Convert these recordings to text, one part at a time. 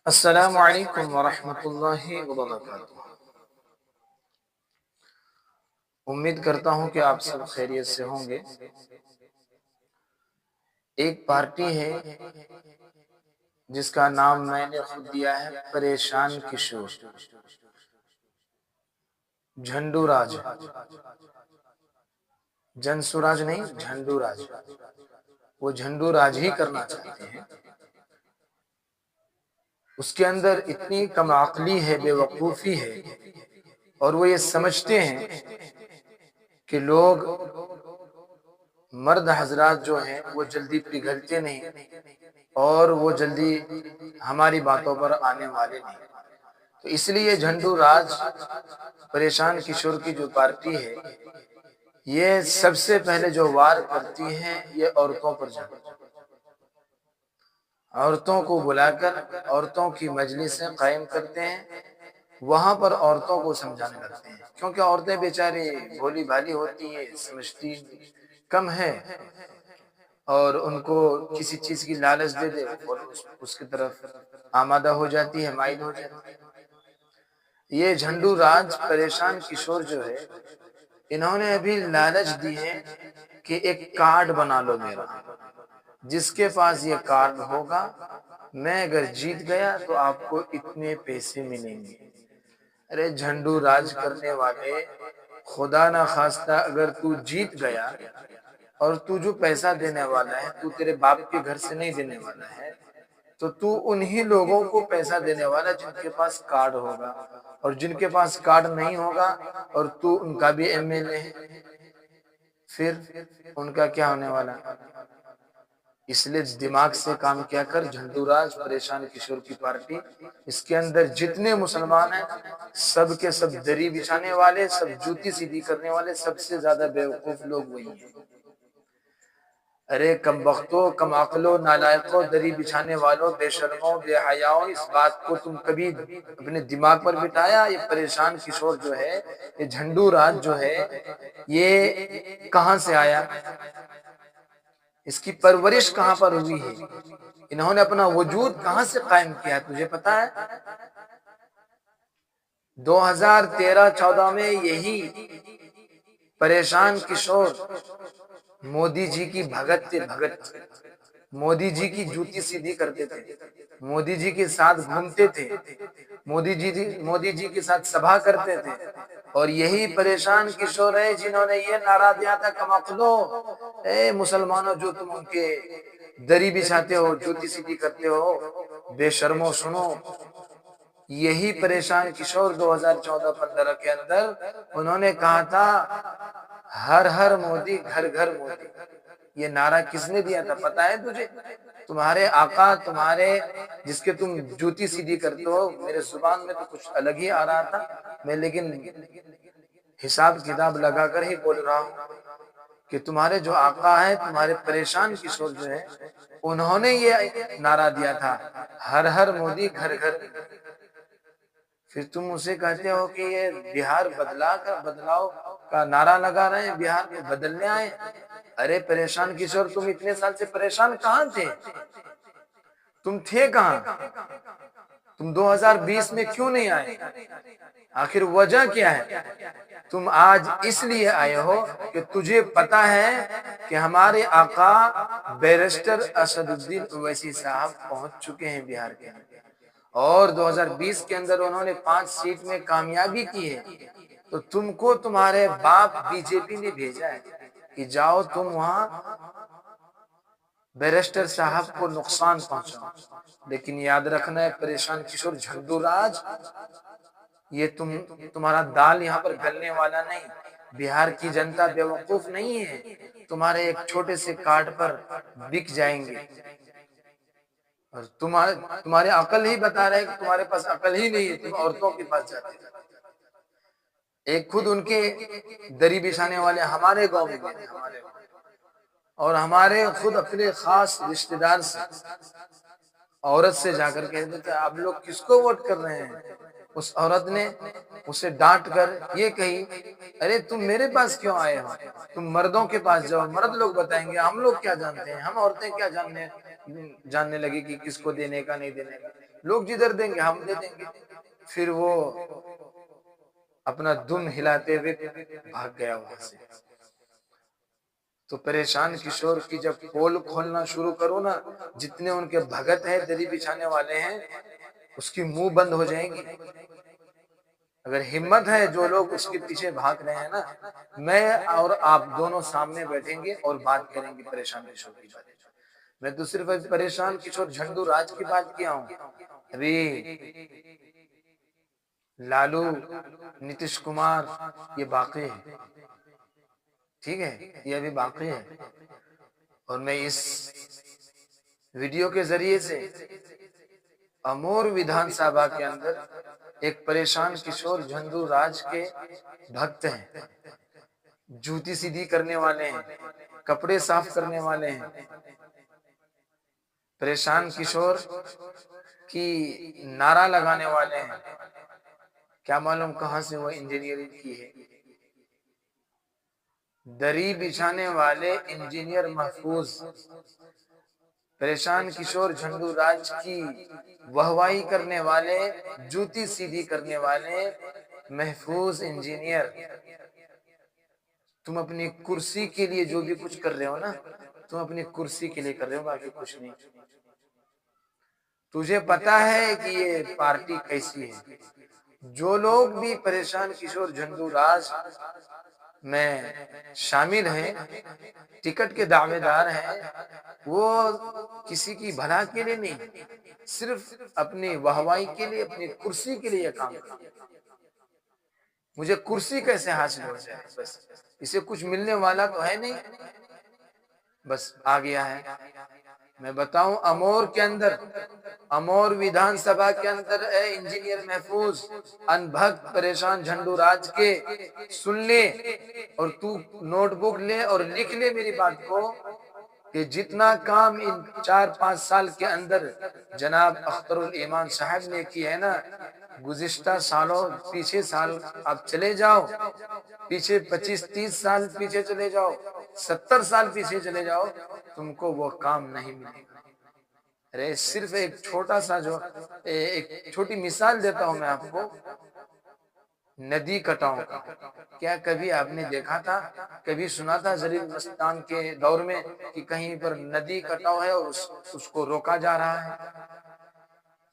अस्सलामु अलैकुम वरहमतुल्लाहि वबरकातुह। उम्मीद करता हूँ कि आप सब खैरियत से होंगे। एक पार्टी है जिसका नाम मैंने खुद दिया है, परेशान किशोर। झंडू राज, जनसुराज नहीं, झंडू राज। वो झंडू राज ही करना चाहते हैं। उसके अंदर इतनी कमाकली है, बेवकूफ़ी है, और वो ये समझते हैं कि लोग मर्द हजरात जो हैं वो जल्दी पिघलते नहीं और वो जल्दी हमारी बातों पर आने वाले नहीं। तो इसलिए झंडू राज परेशान किशोर की जो पार्टी है, ये सबसे पहले जो वार करती है ये औरतों पर जाती है। औरतों को बुलाकर औरतों की मजलिसें कायम करते हैं, वहां पर औरतों को समझाने लगते हैं, क्योंकि औरतें बेचारी भोली भाली होती है, समझती कम है, और उनको किसी चीज की लालच दे दे और उसकी तरफ आमादा हो जाती है, माइल हो जाती है। ये झंडू राज परेशान किशोर जो है, इन्होंने अभी लालच दी है कि एक कार्ड बना लो मेरा, जिसके पास ये कार्ड होगा, मैं अगर जीत गया तो आपको इतने पैसे मिलेंगे। अरे झंडू राज करने वाले, खुदा ना खास्ता अगर तू जीत गया और तू जो पैसा देने वाला है, तू तेरे बाप के घर से नहीं देने वाला है, तो तू उन्हीं लोगों को पैसा देने वाला जिनके पास कार्ड होगा, और जिनके पास कार्ड नहीं होगा और तू उनका भी एमएलए है, फिर उनका क्या होने वाला। इसलिए दिमाग से काम क्या कर झंडूराज परेशान किशोर की पार्टी, इसके अंदर जितने मुसलमान हैं सब के सब दरी बिछाने वाले, सब जूती सीधी करने वाले, सबसे ज्यादा बेवकूफ लोग वही हैं। अरे कम बख्तो, कम अक्लो, नालायकों, दरी बिछाने वालों, बेशर्मों, बेहयाओं, इस बात को तुम कभी अपने दिमाग पर बिठाया? ये परेशान किशोर जो है, ये झंडू राज जो है, ये कहां से आया? इसकी परवरिश कहां पर हुई है? इन्होंने अपना वजूद कहां से कायम किया है, तुझे पता है? 2013-14 में यही परेशान किशोर मोदी जी की भगत थे, भगत। मोदी जी की जूती सीधी करते थे, मोदी जी के साथ घूमते थे, मोदी जी के साथ सभा करते थे, और यही परेशान किशोर है जिन्होंने ये नारा दिया था, कमअक्लो, ए मुसलमानों, जो तुम उनके दरी बिछाते हो, जूती सीधी करते हो, बेशर्मो सुनो। यही परेशान किशोर 2014-15 के अंदर उन्होंने कहा था, हर हर मोदी, घर घर मोदी। ये नारा किसने दिया था पता है तुझे? तुम्हारे आका, तुम्हारे जिसके तुम जूती सीधी करते हो। मेरे जुबान में तो कुछ अलग ही आ रहा था, मैं लेकिन हिसाब किताब लगाकर ही बोल रहा हूँ कि तुम्हारे जो आका है, तुम्हारे परेशान किशोर जो है, उन्होंने ये नारा दिया था, हर हर मोदी, घर घर। फिर तुम उसे कहते हो कि ये बिहार बदलाव का नारा लगा रहे हैं, बिहार को बदलने आए। अरे परेशान किशोर, तुम इतने साल से परेशान कहाँ थे? तुम थे कहाँ? तुम 2020 में क्यों नहीं आए? आखिर वजह क्या है? तुम आज इसलिए आए हो कि तुझे पता है कि हमारे आका बैरिस्टर असदुद्दीन ओवैसी साहब पहुंच चुके हैं बिहार के अंदर, और 2020 के अंदर उन्होंने 5 सीट में कामयाबी की है। तो तुमको तुम्हारे बाप बीजेपी ने भेजा है कि जाओ तुम वहां बैरिस्टर साहब को नुकसान पहुंचाओ। लेकिन याद रखना है परेशान किशोर, झंडू राज, ये तुम्हारा दाल यहाँ पर गलने वाला नहीं। बिहार की जनता बेवकूफ नहीं है, तुम्हारे एक छोटे से कार्ड पर बिक जाएंगे। और तुम्हारे अकल ही बता रहे कि तुम्हारे पास अकल ही नहीं है, तुम औरतों के पास जाते हो। एक खुद उनके दरी बिछाने वाले हमारे गांव में गए, हमारे गांव, और हमारे खुद अपने खास रिश्तेदार से, औरत से जाकर कहते थे, आप लोग किसको वोट कर रहे हैं? उस औरत ने उसे डांट कर ये कही, अरे तुम मेरे पास क्यों आए हो? तुम मर्दों के पास जाओ, मर्द लोग बताएंगे, हम लोग क्या जानते हैं? हम औरतें क्या जानने जानने लगी कि किसको देने का, नहीं देने का। लोग जिधर देंगे हम दे देंगे। फिर वो अपना दुम हिलाते हुए भाग गया वहां से। तो परेशान किशोर की जब पोल खोलना शुरू करो ना, जितने उनके भगत हैं, दरी बिछाने वाले हैं, उसकी मुंह बंद हो जाएंगी। अगर हिम्मत है, जो लोग उसके पीछे भाग रहे हैं ना, मैं और आप दोनों सामने बैठेंगे और बात करेंगे परेशान किशोर की बात। मैं तो सिर्फ परेशान किशोर झंडू राज की बात किया हूँ। अभी लालू, नीतीश कुमार, ये बाकी है, ठीक है, ये अभी बाकी है। और मैं इस वीडियो के जरिए से अमोर विधानसभा के अंदर एक परेशान किशोर झंडू राज के भक्त हैं, जूती सीधी करने वाले हैं, कपड़े साफ करने वाले हैं। परेशान किशोर की नारा लगाने वाले हैं। क्या मालूम कहां से वो इंजीनियरिंग की है। दरी बिछाने वाले इंजीनियर महफूज, परेशान किशोर झंडू राज की वाहवाही करने वाले, जूती सीधी करने वाले महफूज इंजीनियर। तुम अपनी कुर्सी के लिए जो भी कुछ कर रहे हो ना, तुम अपनी कुर्सी के लिए कर रहे हो, बाकी कुछ नहीं। तुझे पता है कि ये पार्टी कैसी है। जो लोग भी परेशान किशोर झंडू राज में शामिल हैं, टिकट के दावेदार हैं, वो किसी की भला के लिए नहीं, सिर्फ अपनी वाहवाही के लिए, अपनी कुर्सी के लिए काम करते हैं। मुझे कुर्सी कैसे हासिल हो जाए, बस इसे कुछ मिलने वाला तो है नहीं, बस आ गया है। मैं बताऊं, अमोर के अंदर, अमोर विधानसभा के अंदर है इंजीनियर महफूज, अनभक्त परेशान झंडू राज के। सुन ले और तू नोटबुक ले और लिख ले मेरी बात को, कि जितना काम इन 4-5 साल के अंदर जनाब अख्तरुल ईमान साहब ने किया है ना, गुज़िश्ता सालों, पीछे साल आप चले जाओ, पीछे 25-30 साल पीछे चले जाओ, 70 साल पीछे चले जाओ, तुमको वो काम नहीं मिलेगा। अरे सिर्फ एक छोटा सा जो एक छोटी मिसाल देता हूं मैं आपको, नदी कटाव का। क्या कभी आपने देखा था, कभी सुना था जरील मस्तान के दौर में कि कहीं पर नदी कटाव है और उसको रोका जा रहा है?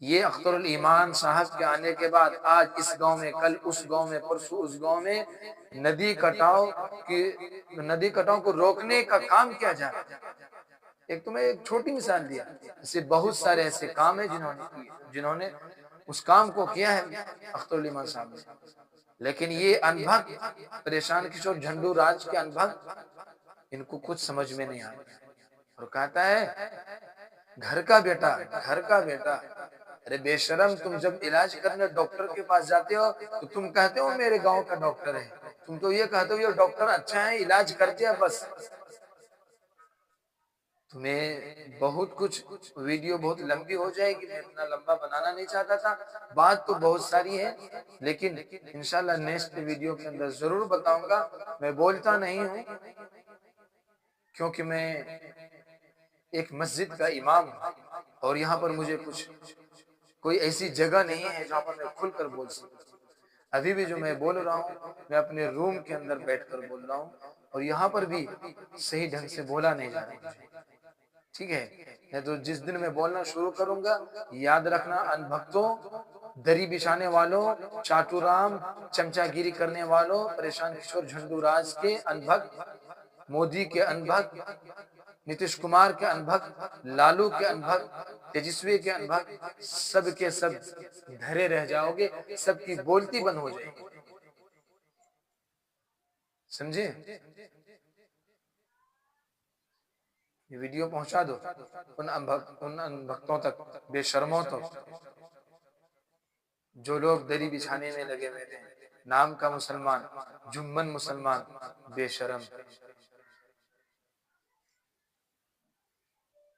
ये अख्तरुल ईमान साहब के आने के बाद आज इस गांव में, कल उस गांव में, परसों उस गांव में नदी कटाव को रोकने का काम किया जा रहा है। एक तो मैं एक छोटी मिसाल दिया, ऐसे बहुत सारे ऐसे काम है जिन्होंने उस काम को किया है अख्तरुल ईमान साहब ने। लेकिन ये अनभक्त परेशान किशोर झंडू राज के अनभक्त, इनको कुछ समझ में नहीं आता और कहता है घर का बेटा, घर का बेटा। अरे बेशरम, तुम जब इलाज करने डॉक्टर के पास जाते हो तो तुम कहते हो मेरे गांव का डॉक्टर है, तुम तो ये कहते हो ये डॉक्टर अच्छा है, इलाज करते हैं बस। तुम्हें बहुत कुछ, वीडियो बहुत लंबी हो जाएगी, मैं इतना लंबा बनाना नहीं चाहता था, बात तो बहुत सारी है, लेकिन इंशाल्लाह नेक्स्ट वीडियो के अंदर जरूर बताऊंगा। मैं बोलता नहीं हूँ क्योंकि मैं एक मस्जिद का इमाम हूँ और यहाँ पर मुझे कोई ऐसी जगह नहीं है जहाँ पर मैं खुलकर बोल सकूं। अभी भी जो मैं बोल रहा हूँ, मैं अपने रूम के अंदर बैठकर बोल रहा हूँ और यहाँ पर भी सही ढंग से बोला नहीं जा रहा है, ठीक है। मैं तो जिस दिन मैं बोलना शुरू करूंगा, याद रखना अनभक्तों, दरी बिछाने वालों, चाटूराम, चमचागिरी करने वालों, परेशान किशोर झंडू राज के अनभक्त, मोदी के अनभक्त, नीतीश कुमार के अनभक्त, लालू के अनभक्त, तेजस्वी के अनभक्त, सब के सब धरे रह जाओगे, सबकी बोलती बंद हो जाएगी, समझे। ये वीडियो पहुंचा दो उन अनभक्तों तक, बेशर्मों तक, जो लोग दरी बिछाने में लगे हुए थे, नाम का मुसलमान, जुम्मन मुसलमान, बेशरम।